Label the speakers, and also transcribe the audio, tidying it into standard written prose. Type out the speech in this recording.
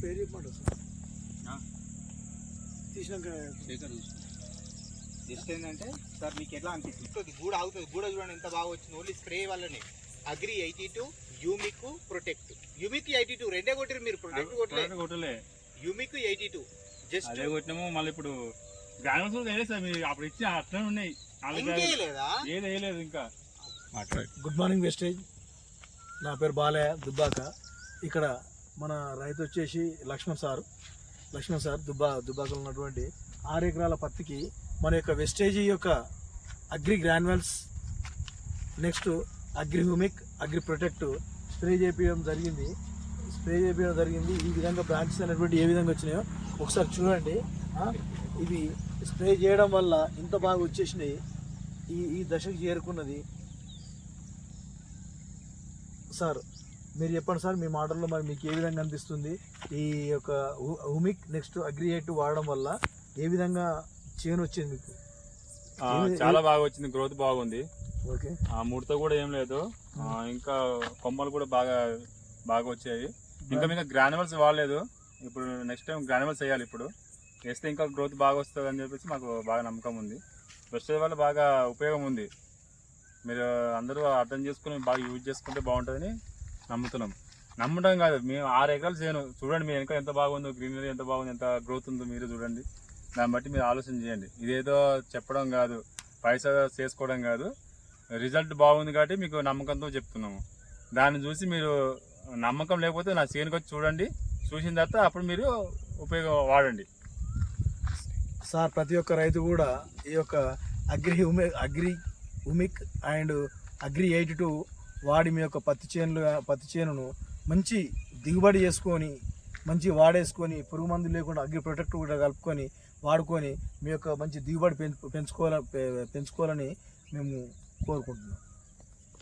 Speaker 1: Spray చెప్పమంటారు తీసినాక
Speaker 2: just ఏంటంటే సార్ మీకు ఎట్లా అనిపిస్తుంది గూడ అవుతుంది గూడ చూడండి ఎంత బాగా వచ్చింది ఓన్లీ స్ప్రే వల్లనే అగ్రి 82 యూమిక్ ప్రొటెక్ట్ యూమిక్ 82 రెండే కొట్టారు మీరు ప్రొటెక్ట్ కొట్టలే యూమిక్ 82 జస్ట్
Speaker 3: అదే కొట్టినాము మళ్ళీ ఇప్పుడు గ్రానల్స్ వేయలేదు సార్ మీరు అప్పుడు ఇచ్చి అట్లనే ఉన్నాయి ఏది వేయలేదు ఇంకా.
Speaker 1: గుడ్ మార్నింగ్ వెస్టేజ్, నా పేరు బాలయ్య దుబ్బాక. ఇక్కడ మన రైతు వచ్చేసి లక్ష్మణ్ సార్ దుబ్బాకలో ఉన్నటువంటి 6 ఎకరాల పత్తికి మన యొక్క వెస్టేజీ యొక్క agri granules next agri humic agri protect spray చేయడం జరిగింది. ఈ విధంగా బ్రాంచెస్ అనేటువంటి ఏ విధంగా వచ్చినాయో ఒకసారి చూడండి. ఇవి స్ప్రే చేయడం వల్ల ఇంత బాగా వచ్చేసినాయి, ఈ దశకు చేరుకున్నది. సార్ మీరు చెప్పండి సార్, మీ మోడల్లో మరి మీకు ఏ విధంగా అనిపిస్తుంది ఈ యొక్క హ్యూమిక్ నెక్స్ట్ అగ్రియేట్ వాడడం వల్ల ఏ విధంగా చేను వచ్చింది మీకు?
Speaker 3: చాలా బాగా వచ్చింది, గ్రోత్ బాగుంది.
Speaker 1: ఓకే,
Speaker 3: ముడత కూడా ఏం లేదు, ఇంకా కొమ్మలు కూడా బాగా వచ్చాయి. ఇంకా మీకు గ్రాన్యువల్స్ వాడలేదు, ఇప్పుడు నెక్స్ట్ టైం గ్రాన్యువల్స్ వేయాలి. ఇప్పుడు వేస్తే ఇంకా గ్రోత్ బాగా వస్తుంది అని చెప్పేసి మాకు బాగా నమ్మకం ఉంది. వెస్టేజ్ వల్ల బాగా ఉపయోగం ఉంది. మీరు అందరూ అర్థం చేసుకుని బాగా యూజ్ చేసుకుంటే బాగుంటుందని నమ్మటం కాదు. మేము 6 ఎకరాలు చేయను చూడండి, మీ వెనక ఎంత బాగుందో, గ్రీనరీ ఎంత బాగుంది, ఎంత గ్రోత్ ఉందో మీరు చూడండి. దాన్ని బట్టి మీరు ఆలోచన చేయండి. ఇదేదో చెప్పడం కాదు, పైసా చేసుకోవడం కాదు, రిజల్ట్ బాగుంది కాబట్టి మీకు నమ్మకంతో చెప్తున్నాము. దాన్ని చూసి మీరు నమ్మకం లేకపోతే నా చేనుకి వచ్చి చూడండి, చూసిన తర్వాత అప్పుడు మీరు ఉపయోగం వాడండి.
Speaker 1: సార్ ప్రతి ఒక్క రైతు కూడా ఈ యొక్క అగ్రి హ్యూమిక్ అండ్ అగ్రి 82 వాడి మీ యొక్క పత్తి చేనును మంచి దిగుబడి చేసుకొని మంచి వాడేసుకొని పురుగు మందు లేకుండా అగ్రి ప్రొటెక్ట్ కూడా కలుపుకొని వాడుకొని మీ యొక్క మంచి దిగుబడి పెంచుకోవాలని మేము కోరుకుంటున్నాం.